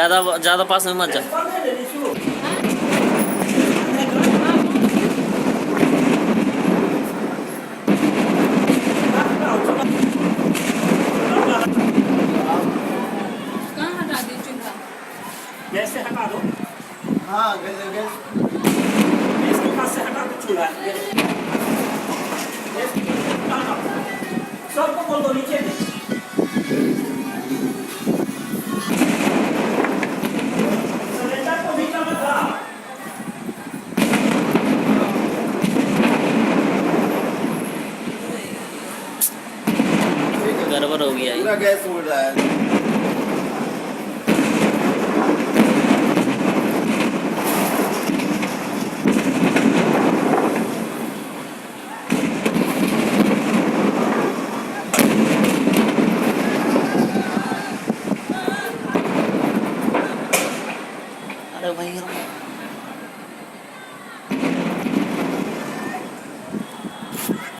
ज़्यादा ज़्यादा पास में मत जा। कहाँ हटा दी चूल्हा? गैस से हटा दो। हाँ गैस गैस गैस के पास से हटा दो चूल्हा। गैस की हटाओ। सबको बोल दो नीचे दे। सिलेंडर को नीचे मत डाल। गड़बड़ हो गया पूरा ये। गैस उड़ रहा है। अरे भाई